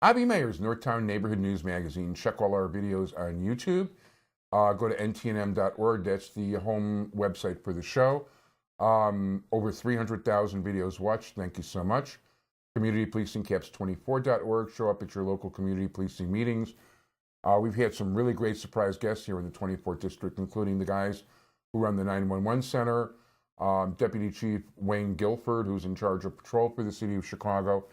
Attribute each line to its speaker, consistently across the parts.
Speaker 1: Avi Meyers, Northtown Neighborhood News Magazine. Check all our videos on YouTube. Go to ntnm.org. That's the home website for the show. Over 300,000 videos watched. Thank you so much. CommunityPolicingCaps24.org. Show up at your local community policing meetings. We've had some really great surprise guests here in the 24th District, including the guys who run the 911 Center, Deputy Chief Wayne Guilford, who's in charge of patrol for the city of Chicago.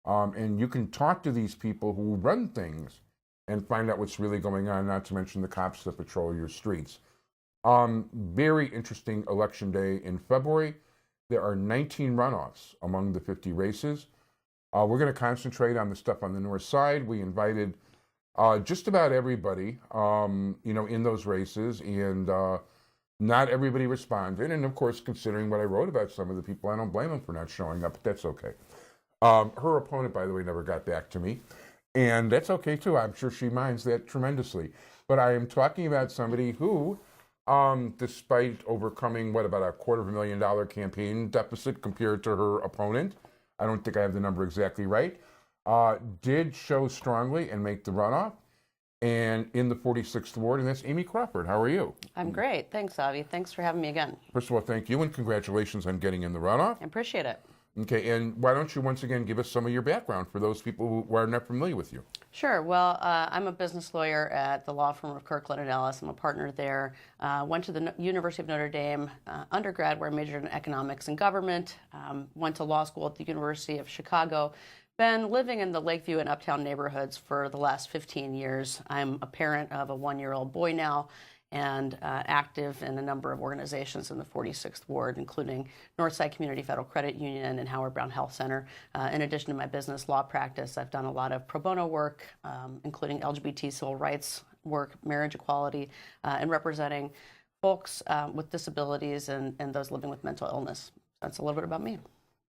Speaker 1: And you can talk to these people who run things and find out what's really going on, not to mention the cops that patrol your streets. Very interesting election day in February. There are 19 runoffs among the 50 races. We're going to concentrate on the stuff on the north side. We invited just about everybody, in those races, and not everybody responded. And of course, considering what I wrote about some of the people, I don't blame them for not showing up, but that's okay. Her opponent, by the way, never got back to me, and that's okay too. I'm sure she minds that tremendously. But I am talking about somebody who, despite overcoming, about a $250,000 campaign deficit compared to her opponent, I don't think I have the number exactly right, did show strongly and make the runoff, and in the 46th Ward, and that's Amy Crawford. How are you?
Speaker 2: I'm great. Thanks, Avi. Thanks for having me again.
Speaker 1: First of all, thank you, and congratulations on getting in the runoff.
Speaker 2: I appreciate it.
Speaker 1: Okay, and why don't you once again give us some of your background for those people who are not familiar with you?
Speaker 2: Sure. Well, I'm a business lawyer at the law firm of Kirkland & Ellis. I'm a partner there. Went to the University of Notre Dame undergrad, where I majored in economics and government. Went to law school at the University of Chicago. Been living in the Lakeview and Uptown neighborhoods for the last 15 years. I'm a parent of a 1-year-old boy now, and active in a number of organizations in the 46th Ward, including Northside Community Federal Credit Union and Howard Brown Health Center. In addition to my business law practice, I've done a lot of pro bono work, including LGBT civil rights work, marriage equality, and representing folks with disabilities and those living with mental illness. That's a little bit about me.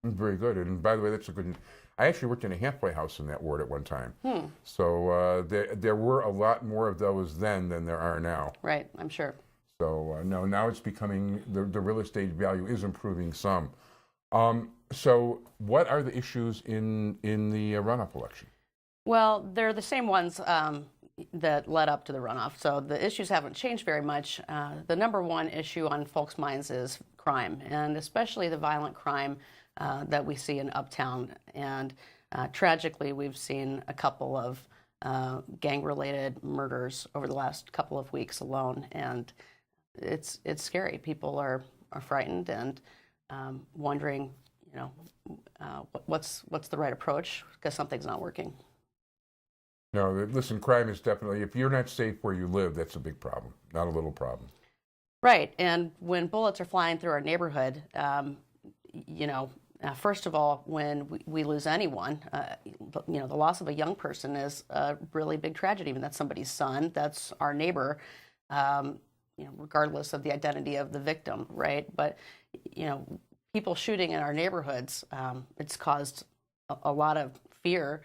Speaker 1: Very good. And by the way, that's a good... I actually worked in a halfway house in that ward at one time. So there were a lot more of those then than there are now.
Speaker 2: Right, I'm sure.
Speaker 1: So no, now it's becoming, the real estate value is improving some. So what are the issues in the runoff election?
Speaker 2: Well, they're the same ones that led up to the runoff. So the issues haven't changed very much. The number one issue on folks' minds is crime, and especially the violent crime that we see in Uptown. And tragically, we've seen a couple of gang-related murders over the last couple of weeks alone. And it's scary. People are frightened and wondering, what's the right approach, because something's not working.
Speaker 1: No, listen, crime is definitely, if you're not safe where you live, that's a big problem, not a little problem.
Speaker 2: Right. And when bullets are flying through our neighborhood, first of all, when we lose anyone, the loss of a young person is a really big tragedy. I mean, that's somebody's son, that's our neighbor, regardless of the identity of the victim, right? But, people shooting in our neighborhoods, it's caused a lot of fear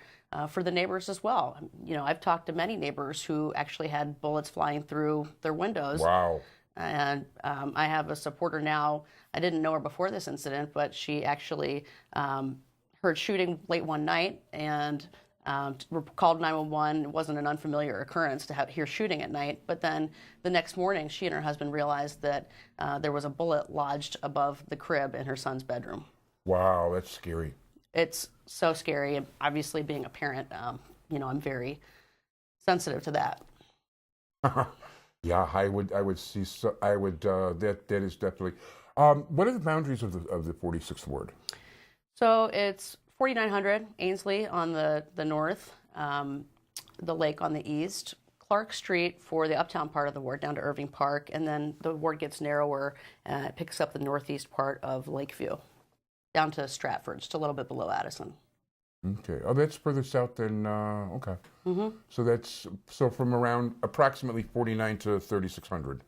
Speaker 2: for the neighbors as well. I've talked to many neighbors who actually had bullets flying through their windows.
Speaker 1: Wow.
Speaker 2: And I have a supporter now. I didn't know her before this incident, but she actually heard shooting late one night and called 911. It wasn't an unfamiliar occurrence to hear shooting at night. But then the next morning, she and her husband realized that there was a bullet lodged above the crib in her son's bedroom. Wow,
Speaker 1: that's scary.
Speaker 2: It's so scary. And obviously, being a parent, I'm very sensitive to that.
Speaker 1: Yeah, I would see. So I would. That is definitely. What are the boundaries of the 46th Ward?
Speaker 2: So it's 4900 Ainsley on the north, the lake on the east, Clark Street for the uptown part of the ward down to Irving Park, and then the ward gets narrower and it picks up the northeast part of Lakeview down to Stratford, just a little bit below Addison.
Speaker 1: Okay. Oh, that's further south than, okay.
Speaker 2: Mm-hmm.
Speaker 1: So from around approximately 49 to 3600.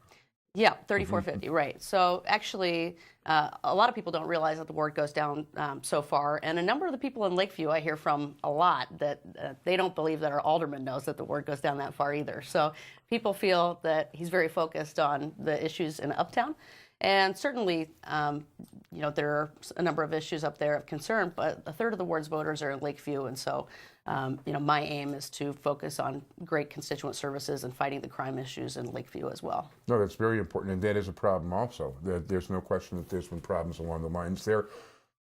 Speaker 2: Yeah, 3450, right. So actually, a lot of people don't realize that the ward goes down so far. And a number of the people in Lakeview I hear from a lot that they don't believe that our alderman knows that the ward goes down that far either. So people feel that he's very focused on the issues in Uptown. And certainly, there are a number of issues up there of concern, but a third of the ward's voters are in Lakeview. And so, my aim is to focus on great constituent services and fighting the crime issues in Lakeview as well.
Speaker 1: No, that's very important, and that is a problem also. There's no question that there's been problems along the lines there.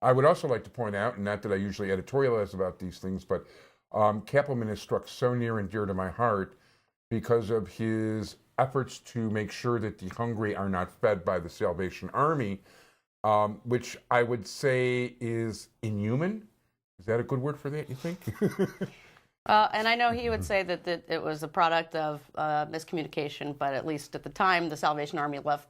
Speaker 1: I would also like to point out, and not that I usually editorialize about these things, but Kappelman is struck so near and dear to my heart because of his efforts to make sure that the hungry are not fed by the Salvation Army, which I would say is inhuman. Is that a good word for that, you think?
Speaker 2: And I know he would say that it was a product of miscommunication, but at least at the time, the Salvation Army left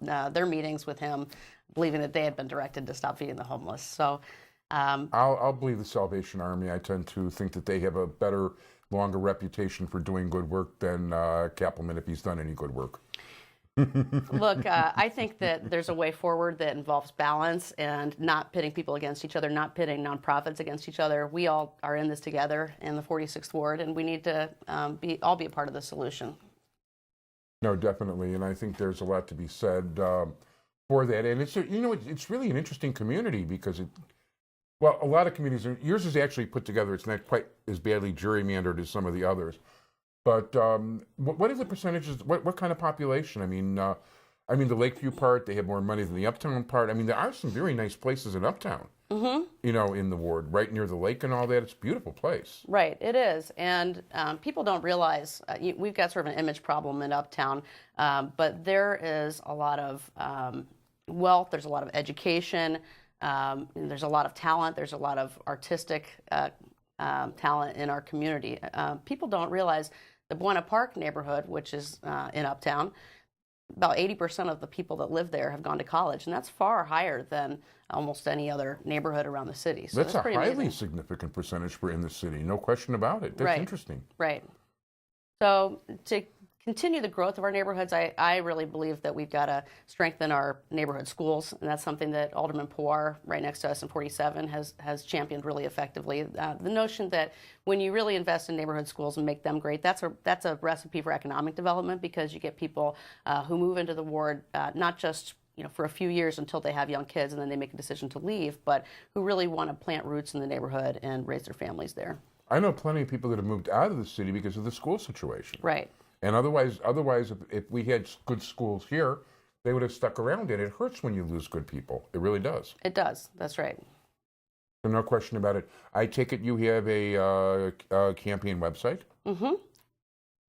Speaker 2: their meetings with him believing that they had been directed to stop feeding the homeless. So
Speaker 1: I'll believe the Salvation Army. I tend to think that they have a better, longer reputation for doing good work than Kappelman if he's done any good work.
Speaker 2: Look, I think that there's a way forward that involves balance and not pitting people against each other, not pitting nonprofits against each other. We all are in this together in the 46th Ward, and we need to all be a part of the solution.
Speaker 1: No, definitely, and I think there's a lot to be said for that. And it's really an interesting community because a lot of communities, yours is actually put together. It's not quite as badly gerrymandered as some of the others. But what are the percentages? What kind of population? I mean, the Lakeview part, they have more money than the Uptown part. I mean, there are some very nice places in Uptown, in the ward, right near the lake and all that. It's a beautiful place.
Speaker 2: Right, it is. And people don't realize, we've got sort of an image problem in Uptown, but there is a lot of wealth, there's a lot of education, there's a lot of talent, there's a lot of artistic talent in our community. People don't realize the Buena Park neighborhood, which is in Uptown, about 80% of the people that live there have gone to college, and that's far higher than almost any other neighborhood around the city. So
Speaker 1: that's a
Speaker 2: pretty
Speaker 1: highly
Speaker 2: amazing.
Speaker 1: significant percentage for in the city, no question about it. That's interesting.
Speaker 2: Right. So to continue the growth of our neighborhoods, I really believe that we've got to strengthen our neighborhood schools, and that's something that Alderman Pawar, right next to us in 47, has championed really effectively. The notion that when you really invest in neighborhood schools and make them great, that's a recipe for economic development, because you get people who move into the ward not just for a few years until they have young kids and then they make a decision to leave, but who really want to plant roots in the neighborhood and raise their families there.
Speaker 1: I know plenty of people that have moved out of the city because of the school situation.
Speaker 2: Right.
Speaker 1: And otherwise, if we had good schools here, they would have stuck around. And it hurts when you lose good people. It really does.
Speaker 2: It does. That's right.
Speaker 1: So no question about it. I take it you have a campaign website?
Speaker 2: Mm-hmm.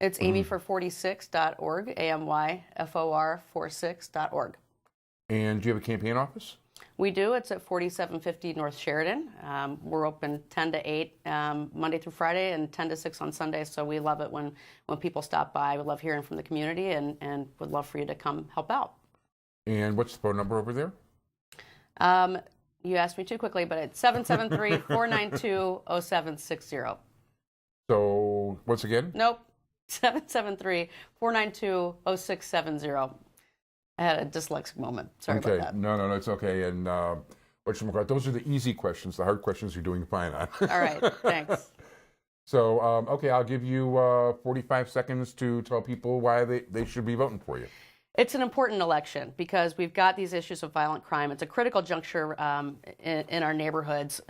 Speaker 2: It's amyfor46.org, AMYFOR46.org.
Speaker 1: And do you have a campaign office?
Speaker 2: We do. It's at 4750 North Sheridan. We're open 10 to 8 Monday through Friday and 10 to 6 on Sundays. So we love it when people stop by. We love hearing from the community and would love for you to come help out. And
Speaker 1: what's the phone number over there?
Speaker 2: You asked me too quickly, but it's 773-492-0760.
Speaker 1: So once again?
Speaker 2: Nope. 773-492-0670. I had a dyslexic moment. Sorry about that.
Speaker 1: No, it's okay. And those are the easy questions. The hard questions you're doing fine on.
Speaker 2: All right, thanks.
Speaker 1: So, I'll give you 45 seconds to tell people why they should be voting for you.
Speaker 2: It's an important election because we've got these issues of violent crime. It's a critical juncture in our neighborhoods.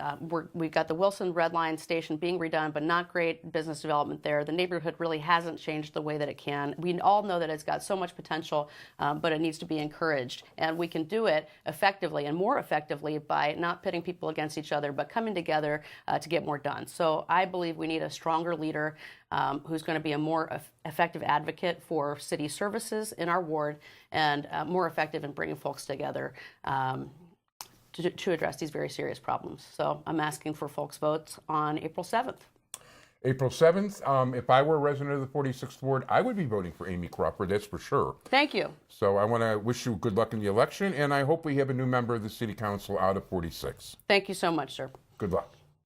Speaker 2: We've got the Wilson Red Line station being redone, but not great business development there. The neighborhood really hasn't changed the way that it can. We all know that it's got so much potential, but it needs to be encouraged. And we can do it effectively and more effectively by not pitting people against each other, but coming together to get more done. So I believe we need a stronger leader who's going to be a more effective advocate for city services in our ward and more effective in bringing folks together to address these very serious problems. So I'm asking for folks' votes on April 7th.
Speaker 1: April 7th, if I were a resident of the 46th Ward, I would be voting for Amy Crawford, that's for sure.
Speaker 2: Thank you.
Speaker 1: So I want to wish you good luck in the election, and I hope we have a new member of the City Council out of 46.
Speaker 2: Thank you so much, sir.
Speaker 1: Good luck.